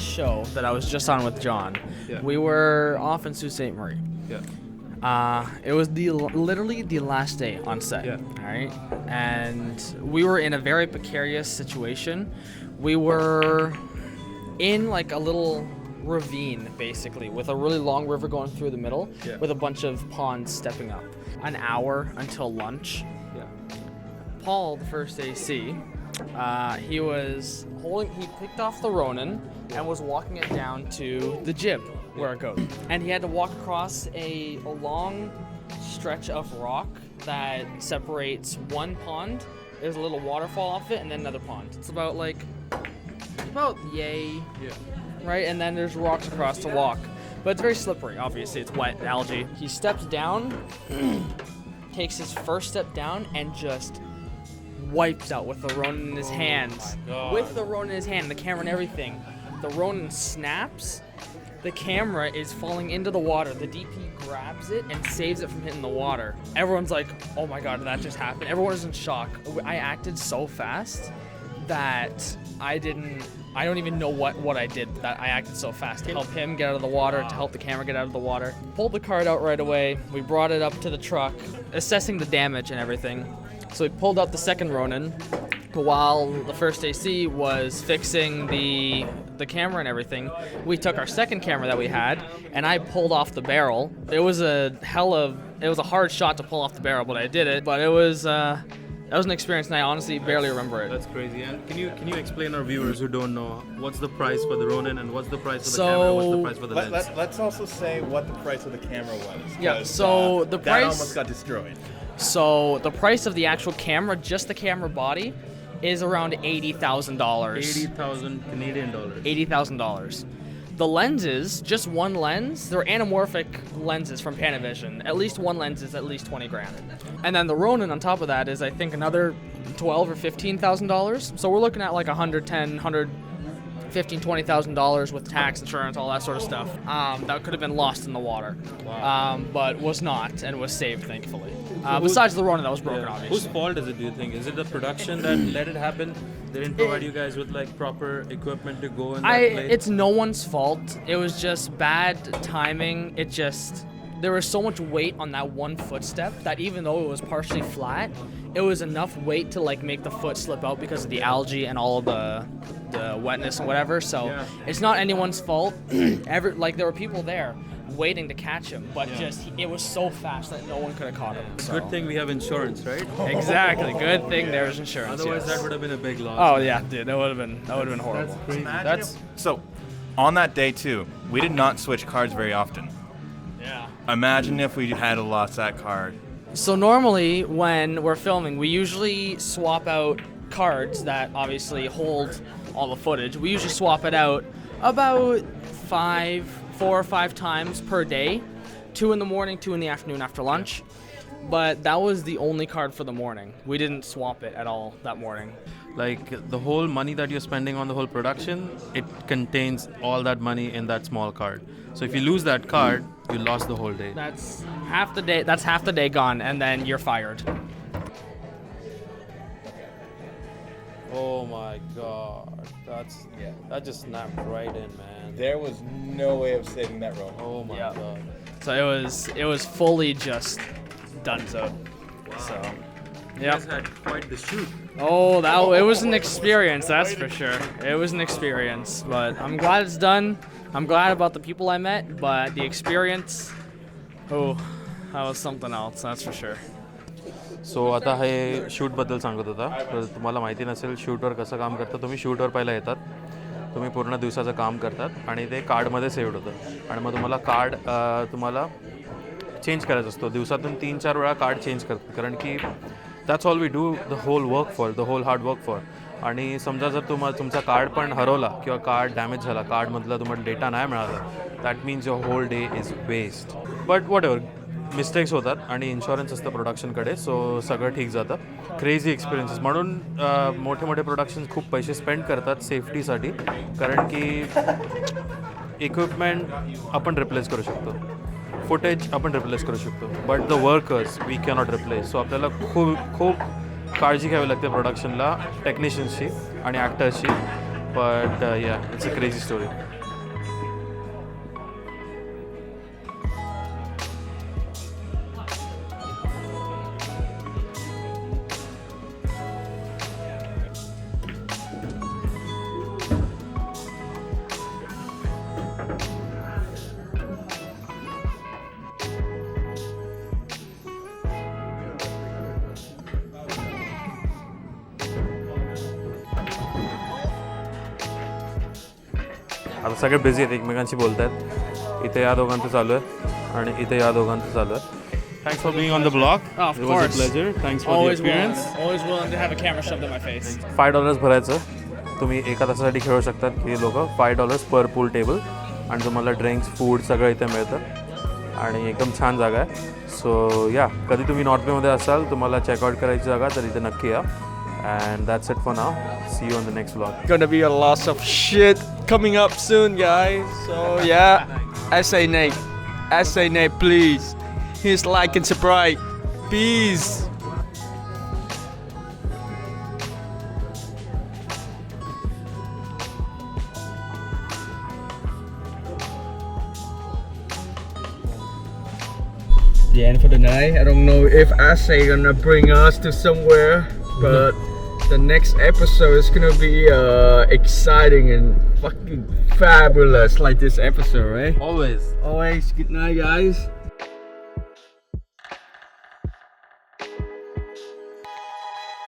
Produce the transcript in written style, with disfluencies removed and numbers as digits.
last show that I was just on with John, we were off in Sault Ste. Marie. It was literally the last day on set. All right, and we were in a very precarious situation. We were in like a little ravine, basically, with a really long river going through the middle, with a bunch of ponds stepping up. An hour until lunch. Paul, the first AC, he was he picked off the Ronin and was walking it down to the jib where it goes. And he had to walk across a long stretch of rock that separates one pond. There's a little waterfall off it and then another pond. It's about yay, right? And then there's rocks across to walk. But it's very slippery, obviously. It's wet, algae. He steps down, takes his first step down, and just wipes out with the Ronin in his hands. With the Ronin in his hand, the camera and everything. The Ronin snaps. The camera is falling into the water. The DP grabs it and saves it from hitting the water. Everyone's like, oh my God, that just happened. Everyone is in shock. I acted so fast that I don't even know what I did, that I acted so fast to help him get out of the water, to help the camera get out of the water. Pulled the cart out right away. We brought it up to the truck, assessing the damage and everything. So we pulled out the second Ronin while the first AC was fixing the camera and everything. We took our second camera that we had and I pulled off the barrel. It was a hard shot to pull off the barrel, but I did it. But that was an experience, and I honestly barely remember it. That's crazy. And can you explain our viewers who don't know what's the price for the Ronin and what's the price for the camera, what's the price for the lens? Let's also say what the price of the camera was. Yeah. So the price that almost got destroyed. So the price of the actual camera, just the camera body, is around $80,000. $80,000 Canadian dollars. $80,000. The lenses, just one lens, they're anamorphic lenses from Panavision. At least one lens is at least 20 grand. And then the Ronin on top of that is, I think, another $12,000 or $15,000. So we're looking at like $115,000, $20,000 with tax, insurance, all that sort of stuff. That could have been lost in the water, but was not, and was saved, thankfully. Besides the Ronin that was broken, obviously. Whose fault is it, do you think? Is it the production that let it happen? They didn't provide you guys with like proper equipment to go in that place? It's no one's fault. It was just bad timing. There was so much weight on that one footstep that even though it was partially flat, it was enough weight to like make the foot slip out because of the algae and all of the wetness and whatever. So it's not anyone's fault. There were people there waiting to catch him, but it was so fast that no one could have caught him. So. Good thing we have insurance, right? Exactly. Good thing there's insurance. Otherwise, that would have been a big loss. Oh yeah, dude, that would have been horrible. That's crazy. So, on that day too, we did not switch cards very often. Yeah. Imagine if we had lost that card. So normally when we're filming, we usually swap out cards that obviously hold all the footage. We usually swap it out about 4 or 5 times per day, 2 in the morning, 2 in the afternoon after lunch. But that was the only card for the morning. We didn't swap it at all that morning. Like the whole money that you're spending on the whole production, it contains all that money in that small card. So if you lose that card, you lost the whole day. That's half the day. That's half the day gone, and then you're fired. Oh my God, that just snapped right in, man. There was no way of saving that roll. Oh my God. So it was fully just donezo. Wow. So, You guys had quite the shoot. Oh, it was an experience, that's for sure. It was an experience, but I'm glad it's done. I'm glad about the people I met, but the experience, that was something else, that's for sure. सो आता हे शूटबद्दल सांगत होता. तर तुम्हाला माहिती नसेल शूटवर कसं काम करतं. तुम्ही शूटवर पहिला येतात, तुम्ही पूर्ण दिवसाचं काम करतात आणि ते कार्डमध्ये सेव्ड होतं आणि मग तुम्हाला कार्ड चेंज करायचा असतो. दिवसातून 3-4 वेळा कार्ड चेंज करतात, कारण की that's all we do the whole work for, the whole hard work for. आणि समजा जर तुमचा कार्ड पण हरवला किंवा कार्ड डॅमेज झाला, कार्डमधला तुम्हाला डेटा नाही मिळाला, that means your whole day is waste. But whatever, mistakes होतात आणि इन्शुरन्स असतं प्रोडक्शनकडे, सो सगळं ठीक जातं. क्रेझी एक्सपिरियन्सेस म्हणून मोठे मोठे प्रोडक्शन्स खूप पैसे स्पेंड करतात सेफ्टीसाठी, कारण की इक्विपमेंट आपण रिप्लेस करू शकतो, फुटेज आपण रिप्लेस करू शकतो, but the workers we cannot replace. So आपल्याला खूप काळजी घ्यावी लागते प्रोडक्शनला, टेक्निशियन्सची आणि ॲक्टर्सची. But yeah, it's a crazy story. आता सगळे बिझी आहेत, एकमेकांशी बोलत आहेत. इथे या दोघांचं चालू आहे आणि इथे या दोघांचं चालू आहे. Thanks for being on the vlog. Oh, of It was course. a pleasure. Thanks for Always the appearance. always willing to have a camera shoved in my face. $5 भरायचं. तुम्ही एका तासासाठी खेळू शकतात की लोक $5 पर पूल टेबल आणि तुम्हाला ड्रिंक्स फूड सगळं इथे मिळतं आणि एकदम छान जागा आहे. सो या कधी तुम्ही नॉर्थ बेमध्ये असाल तुम्हाला चेकआउट करायची जागा तर इथे नक्की या. And that's it for now. See you on the next vlog. Gonna be a lots of shit coming up soon, guys. So yeah, SA Nate, please. Hit like and subscribe. Peace. The end for the night. I don't know if SA gonna bring us to somewhere, but the next episode is gonna be exciting and fucking fabulous like this episode, right? Always. Always. Good night, guys.